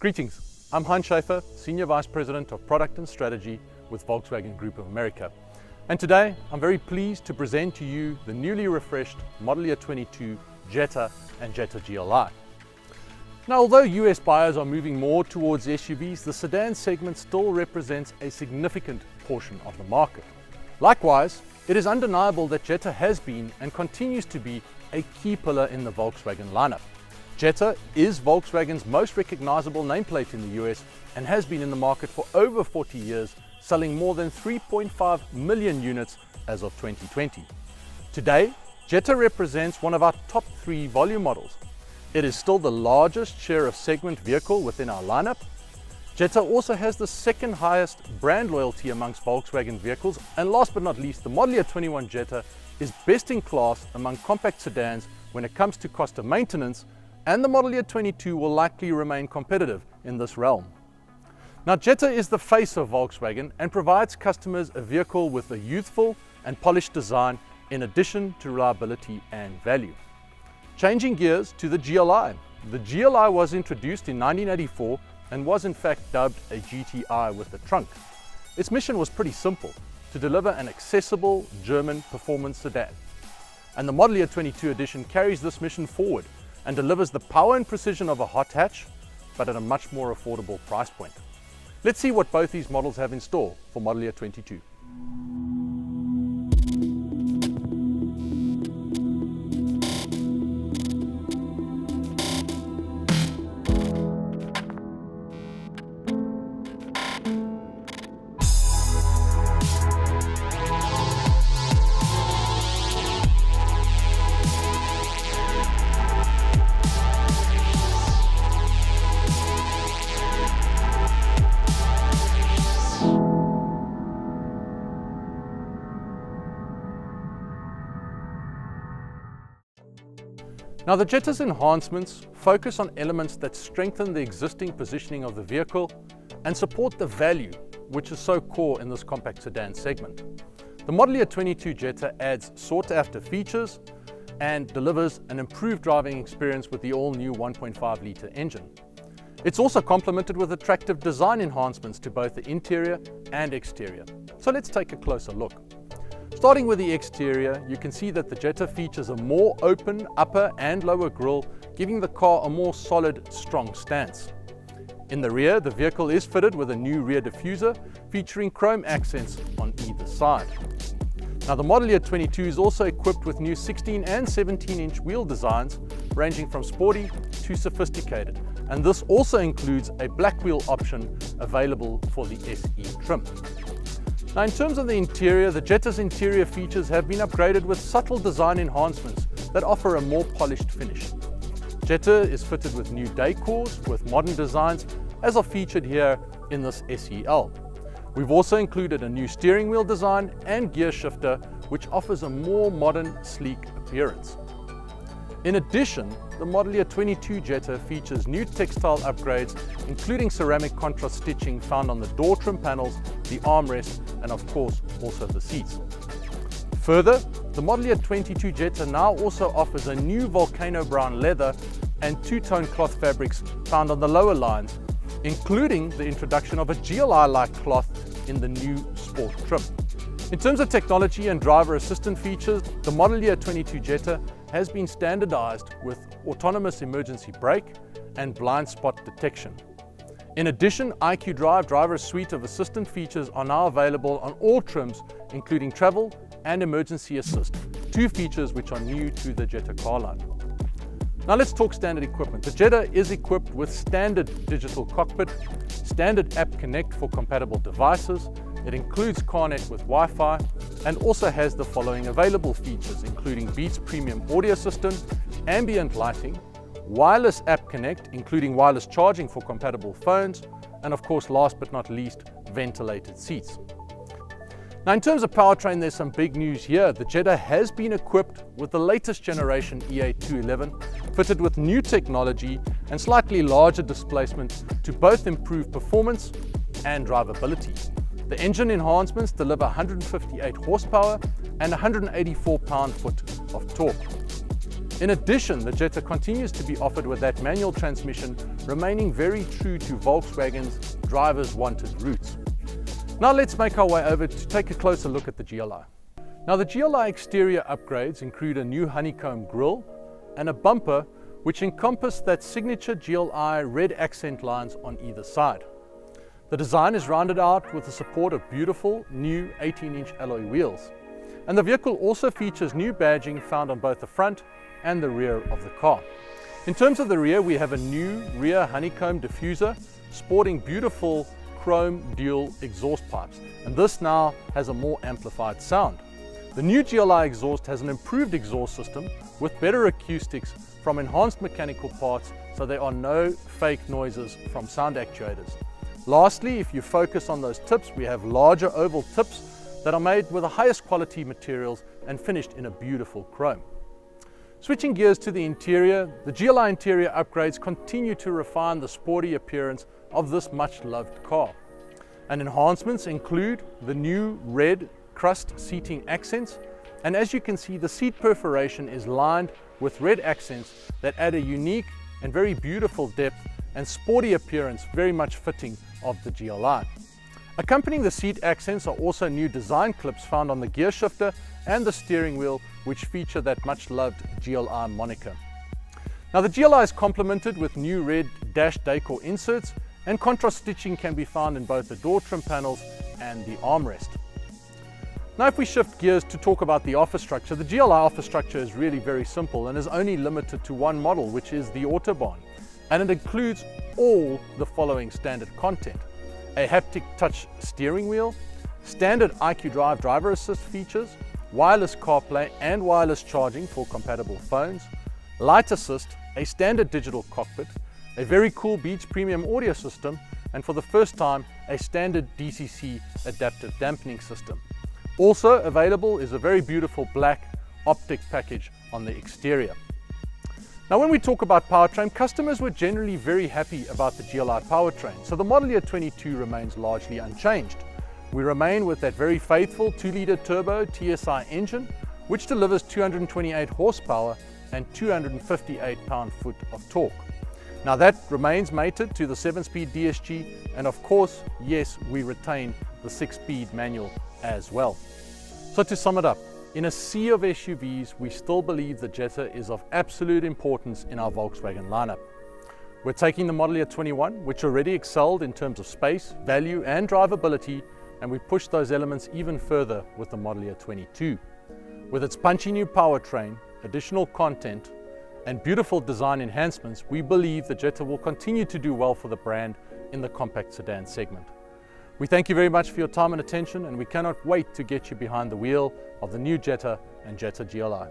Greetings, I'm Heinz Schaefer, Senior Vice President of Product and Strategy with Volkswagen Group of America. And today, I'm very pleased to present to you the newly refreshed Model Year 22 Jetta and Jetta GLI. Now, although US buyers are moving more towards SUVs, the sedan segment still represents a significant portion of the market. Likewise, it is undeniable that Jetta has been and continues to be a key pillar in the Volkswagen lineup. Jetta is Volkswagen's most recognizable nameplate in the US and has been in the market for over 40 years, selling more than 3.5 million units as of 2020. Today, Jetta represents one of our top 3 volume models. It is still the largest share of segment vehicle within our lineup. Jetta also has the second highest brand loyalty amongst Volkswagen vehicles, and last but not least, the Model Year 21 Jetta is best in class among compact sedans when it comes to cost of maintenance, and the Model Year 22 will likely remain competitive in this realm. Now, Jetta is the face of Volkswagen and provides customers a vehicle with a youthful and polished design in addition to reliability and value. Changing gears to the GLI. The GLI was introduced in 1984 and was in fact dubbed a GTI with a trunk. Its mission was pretty simple: to deliver an accessible German performance sedan. And the Model Year 22 edition carries this mission forward and delivers the power and precision of a hot hatch, but at a much more affordable price point. Let's see what both these models have in store for Model Year 22. Now, the Jetta's enhancements focus on elements that strengthen the existing positioning of the vehicle and support the value, which is so core in this compact sedan segment. The Model Year 22 Jetta adds sought-after features and delivers an improved driving experience with the all-new 1.5-litre engine. It's also complemented with attractive design enhancements to both the interior and exterior. So let's take a closer look. Starting with the exterior, you can see that the Jetta features a more open upper and lower grille, giving the car a more solid, strong stance. In the rear, the vehicle is fitted with a new rear diffuser featuring chrome accents on either side. Now, the Model Year 22 is also equipped with new 16 and 17-inch wheel designs ranging from sporty to sophisticated, and this also includes a black wheel option available for the SE trim. Now, in terms of the interior, the Jetta's interior features have been upgraded with subtle design enhancements that offer a more polished finish. Jetta is fitted with new decors with modern designs, as are featured here in this SEL. We've also included a new steering wheel design and gear shifter, which offers a more modern, sleek appearance. In addition, the Model Year 22 Jetta features new textile upgrades, including ceramic contrast stitching found on the door trim panels, the armrest, and of course also the seats. Further, the Model Year 22 Jetta now also offers a new volcano brown leather and two-tone cloth fabrics found on the lower lines, including the introduction of a GLI-like cloth in the new sport trim. In terms of technology and driver assistant features, the Model Year 22 Jetta has been standardized with autonomous emergency brake and blind spot detection. In addition, IQ Drive driver suite of assistant features are now available on all trims, including travel and emergency assist, 2 features which are new to the Jetta car line. Now let's talk standard equipment. The Jetta is equipped with standard digital cockpit, standard App Connect for compatible devices. It includes CarNet with Wi-Fi and also has the following available features, including Beats Premium Audio System, ambient lighting, wireless App Connect, including wireless charging for compatible phones, and of course, last but not least, ventilated seats. Now, in terms of powertrain, there's some big news here. The Jetta has been equipped with the latest generation EA211, fitted with new technology and slightly larger displacement to both improve performance and drivability. The engine enhancements deliver 158 horsepower and 184 pound-foot of torque. In addition, the Jetta continues to be offered with that manual transmission, remaining very true to Volkswagen's drivers wanted roots. Now let's make our way over to take a closer look at the GLI. Now the GLI exterior upgrades include a new honeycomb grille and a bumper which encompass that signature GLI red accent lines on either side. The design is rounded out with the support of beautiful new 18-inch alloy wheels. And the vehicle also features new badging found on both the front and the rear of the car. In terms of the rear, we have a new rear honeycomb diffuser sporting beautiful chrome dual exhaust pipes, and this now has a more amplified sound. The new GLI exhaust has an improved exhaust system with better acoustics from enhanced mechanical parts, so there are no fake noises from sound actuators. Lastly, if you focus on those tips, we have larger oval tips that are made with the highest quality materials and finished in a beautiful chrome. Switching gears to the interior, the GLI interior upgrades continue to refine the sporty appearance of this much loved car. And enhancements include the new red crust seating accents, and as you can see, the seat perforation is lined with red accents that add a unique and very beautiful depth and sporty appearance, very much fitting of the GLI. Accompanying the seat accents are also new design clips found on the gear shifter and the steering wheel, which feature that much loved GLI moniker. Now the GLI is complemented with new red dash decor inserts, and contrast stitching can be found in both the door trim panels and the armrest. Now if we shift gears to talk about the offer structure, the GLI offer structure is really very simple and is only limited to one model, which is the Autobahn, and it includes all the following standard content: a haptic touch steering wheel, standard IQ Drive driver assist features, wireless CarPlay and wireless charging for compatible phones, light assist, a standard digital cockpit, a very cool Beats premium audio system, and for the first time, a standard DCC adaptive dampening system. Also available is a very beautiful black optic package on the exterior. Now when we talk about powertrain, customers were generally very happy about the GLI powertrain, so the model year 22 remains largely unchanged. We remain with that very faithful 2-litre turbo TSI engine, which delivers 228 horsepower and 258 pound-foot of torque. Now that remains mated to the 7-speed DSG, and of course, yes, we retain the 6-speed manual as well. So to sum it up, in a sea of SUVs, we still believe the Jetta is of absolute importance in our Volkswagen lineup. We're taking the model year 21, which already excelled in terms of space, value and drivability, and we push those elements even further with the model year 22. With its punchy new powertrain, additional content and beautiful design enhancements, we believe the Jetta will continue to do well for the brand in the compact sedan segment. We thank you very much for your time and attention, and we cannot wait to get you behind the wheel of the new Jetta and Jetta GLI.